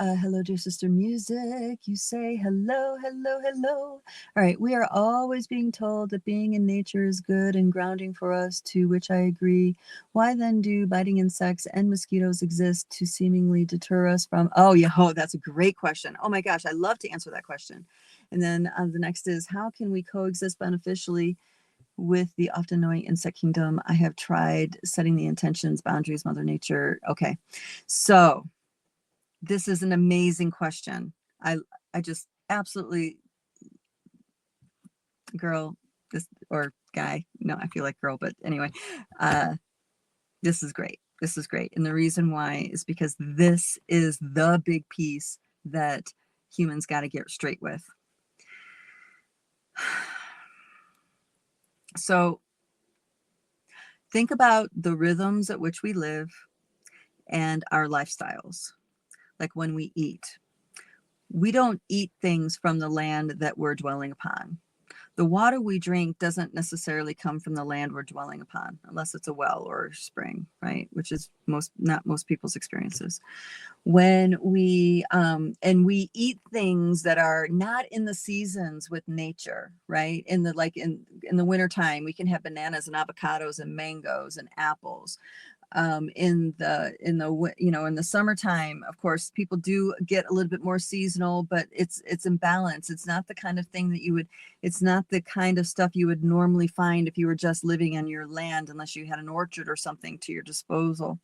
Hello, dear sister music. You say hello, hello, hello. All right. We are always being told that being in nature is good and grounding for us, to which I agree. Why then do biting insects and mosquitoes exist to seemingly deter us from? Oh, yeah. Oh, that's a great question. Oh, my gosh. I love to answer that question. And then the next is, how can we coexist beneficially with the often annoying insect kingdom? I have tried setting the intentions, boundaries, Mother Nature. Okay. So, this is an amazing question. I just absolutely, girl, this, or guy. No, I feel like girl, but anyway, uh, this is great. This is great. And the reason why is because this is the big piece that humans got to get straight with. So think about the rhythms at which we live and our lifestyles. Like when we eat, we don't eat things from the land that we're dwelling upon. The water we drink doesn't necessarily come from the land we're dwelling upon, unless it's a well or a spring, right? Which is not most people's experiences. When we and we eat things that are not in the seasons with nature, right? In the in the wintertime, we can have bananas and avocados and mangoes and apples. In the summertime, of course, people do get a little bit more seasonal, but it's in balance. It's not the kind of thing that it's not the kind of stuff you would normally find if you were just living on your land, unless you had an orchard or something to your disposal.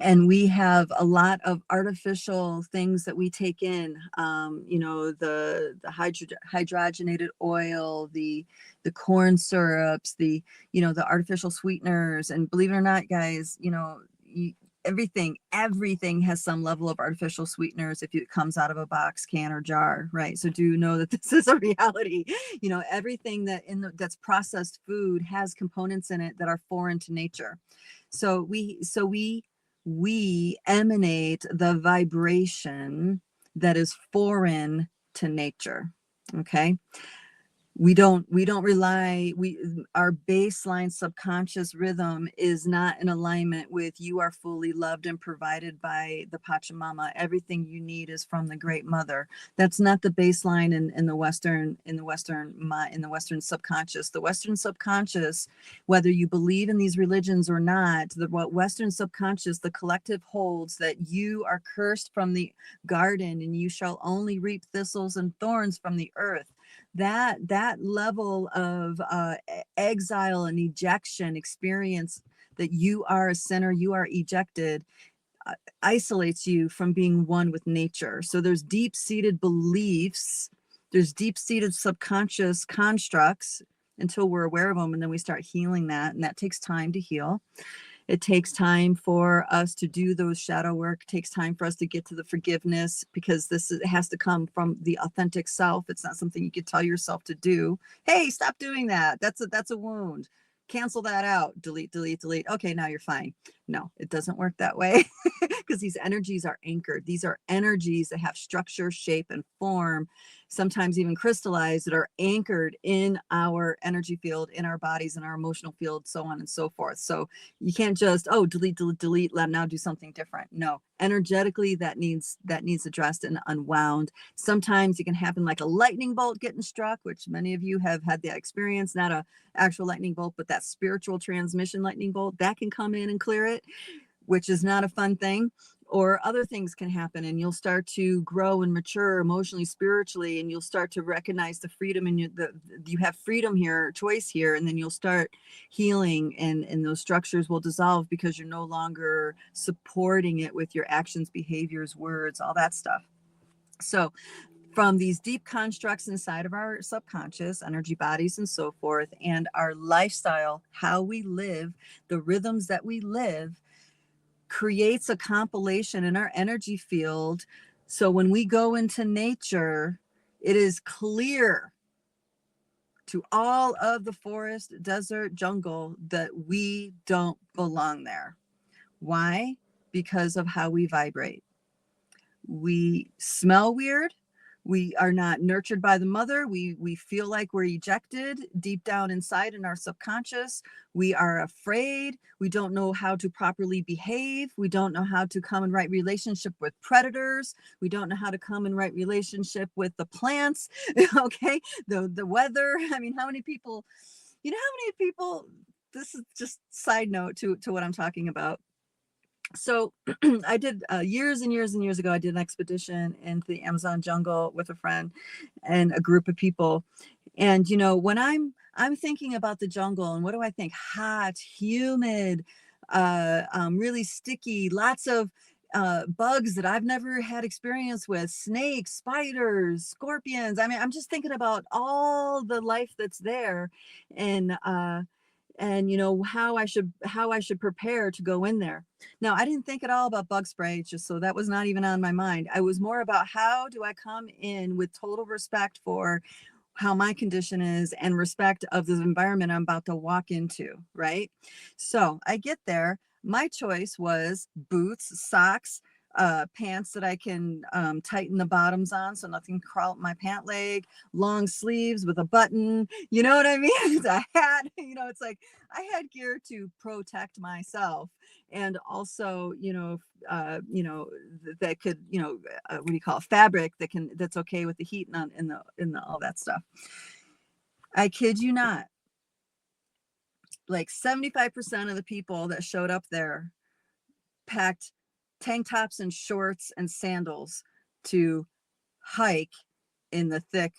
And we have a lot of artificial things that we take in, the hydrogenated oil, the corn syrups, the artificial sweeteners. And believe it or not, guys, everything has some level of artificial sweeteners if it comes out of a box, can, or jar, right? So do know that this is a reality. Everything that's processed food has components in it that are foreign to nature. So we emanate the vibration that is foreign to nature. Okay. We don't rely, our baseline subconscious rhythm is not in alignment with, you are fully loved and provided by the Pachamama. Everything you need is from the Great Mother. That's not the baseline in the Western subconscious. The Western subconscious, whether you believe in these religions or not, the Western subconscious, the collective holds that you are cursed from the garden and you shall only reap thistles and thorns from the earth. That level of exile and ejection experience, that you are a sinner, you are ejected, isolates you from being one with nature. So there's deep-seated beliefs, there's deep-seated subconscious constructs until we're aware of them, and then we start healing that, and that takes time to heal. It takes time for us to do those shadow work. It takes time for us to get to the forgiveness, because it has to come from the authentic self. It's not something you could tell yourself to do. Hey, stop doing that. That's a wound. Cancel that out. Delete, delete, delete. Okay, now you're fine. No, it doesn't work that way, because these energies are anchored. These are energies that have structure, shape, and form, sometimes even crystallized, that are anchored in our energy field, in our bodies, in our emotional field, so on and so forth. So you can't just, delete, delete, delete, let now do something different. No, energetically that needs addressed and unwound. Sometimes it can happen like a lightning bolt getting struck, which many of you have had that experience, not a actual lightning bolt, but that spiritual transmission lightning bolt that can come in and clear it, which is not a fun thing. Or other things can happen, and you'll start to grow and mature emotionally, spiritually, and you'll start to recognize the freedom, and you have freedom here, choice here, and then you'll start healing, and those structures will dissolve because you're no longer supporting it with your actions, behaviors, words, all that stuff. So from these deep constructs inside of our subconscious, energy bodies and so forth, and our lifestyle, how we live, the rhythms that we live, creates a compilation in our energy field. So when we go into nature, it is clear to all of the forest, desert, jungle that we don't belong there. Why? Because of how we vibrate. We smell weird. We are not nurtured by the mother. We feel like we're ejected deep down inside in our subconscious. We are afraid. We don't know how to properly behave. We don't know how to come in right relationship with predators. We don't know how to come in right relationship with the plants. Okay, the weather. I mean, how many people? You know how many people? This is just side note to what I'm talking about. So I did years and years and years ago, I did an expedition into the Amazon jungle with a friend and a group of people. And, you know, when I'm thinking about the jungle, and what do I think? Hot, humid, really sticky, lots of bugs that I've never had experience with, snakes, spiders, scorpions. I mean, I'm just thinking about all the life that's there. And you know how I should prepare to go in there. Now, I didn't think at all about bug spray, just so that was not even on my mind. I was more about how do I come in with total respect for how my condition is and respect of the environment I'm about to walk into, right? So I get there. My choice was boots, socks, pants that I can tighten the bottoms on so nothing can crawl up my pant leg, long sleeves with a button, you know what I mean? It's a hat, you know, it's like I had gear to protect myself. And also, that could, what do you call it? Fabric that's okay with the heat and in the all that stuff. I kid you not, like 75% of the people that showed up there packed tank tops and shorts and sandals to hike in the thick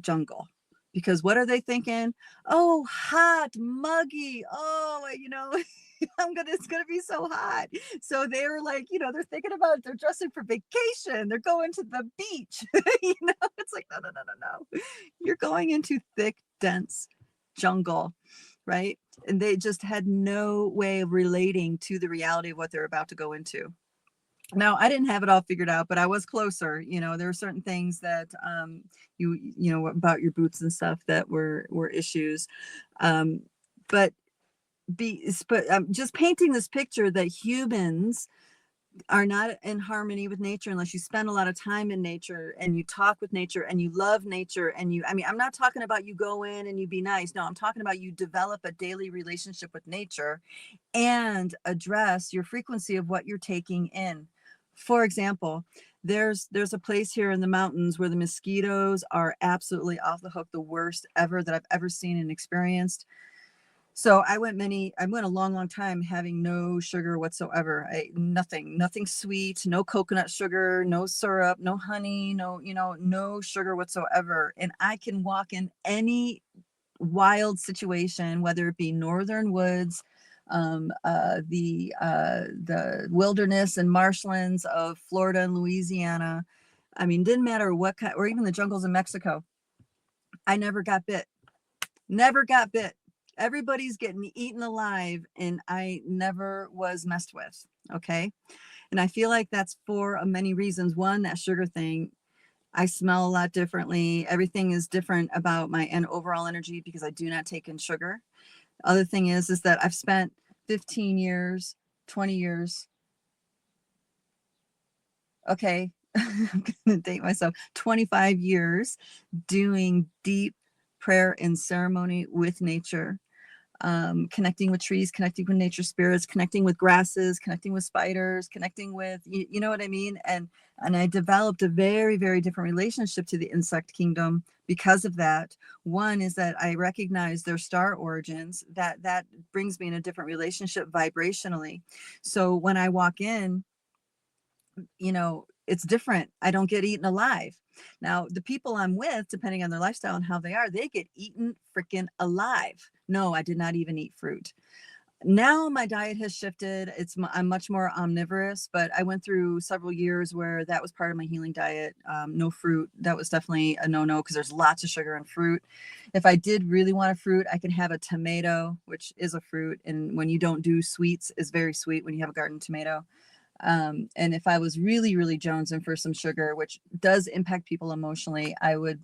jungle. Because what are they thinking? Oh, hot, muggy. Oh, it's gonna be so hot. So they were like, they're thinking about they're dressing for vacation. They're going to the beach. It's like, no. You're going into thick, dense jungle, right? And they just had no way of relating to the reality of what they're about to go into. Now, I didn't have it all figured out, but I was closer. There were certain things that about your boots and stuff that were issues. But just painting this picture that humans are not in harmony with nature unless you spend a lot of time in nature and you talk with nature and you love nature I'm not talking about you go in and you be nice. No, I'm talking about you develop a daily relationship with nature and address your frequency of what you're taking in. For example, there's a place here in the mountains where the mosquitoes are absolutely off the hook, the worst ever that I've ever seen and experienced. So I went a long time having no sugar whatsoever. Nothing sweet, no coconut sugar, no syrup, no honey, no sugar whatsoever. And I can walk in any wild situation, whether it be northern woods, the wilderness and marshlands of Florida and Louisiana. I mean, didn't matter what kind, or even the jungles in Mexico. I never got bit. Never got bit. Everybody's getting eaten alive, and I never was messed with. Okay. And I feel like that's for many reasons. One, that sugar thing, I smell a lot differently. Everything is different about my overall energy because I do not take in sugar. Other thing is that I've spent 15 years, 20 years. Okay. I'm going to date myself. 25 years doing deep prayer and ceremony with nature. Connecting with trees, connecting with nature spirits, connecting with grasses, connecting with spiders, connecting with, you know what I mean? And I developed a very, very different relationship to the insect kingdom because of that. One is that I recognize their star origins, that brings me in a different relationship vibrationally. So when I walk in, it's different. I don't get eaten alive. Now, the people I'm with, depending on their lifestyle and how they are, they get eaten freaking alive. No, I did not even eat fruit. Now my diet has shifted. I'm much more omnivorous, but I went through several years where that was part of my healing diet. No fruit. That was definitely a no-no because there's lots of sugar in fruit. If I did really want a fruit, I can have a tomato, which is a fruit. And when you don't do sweets, is very sweet when you have a garden tomato. And if I was really, really jonesing for some sugar, which does impact people emotionally, I would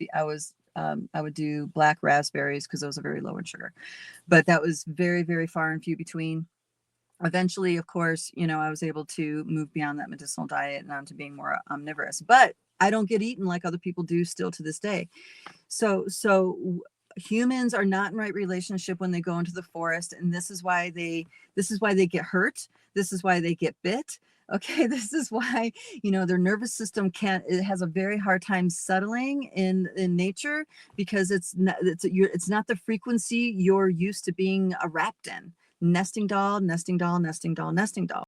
do black raspberries because those are very low in sugar. But that was very, very far and few between. Eventually, of course, I was able to move beyond that medicinal diet and onto being more omnivorous. But I don't get eaten like other people do still to this day. So humans are not in right relationship when they go into the forest, and this is why they get hurt. This is why they get bit. Okay, this is why, their nervous system it has a very hard time settling in nature, because it's not the frequency you're used to being wrapped in. Nesting doll, nesting doll, nesting doll, nesting doll.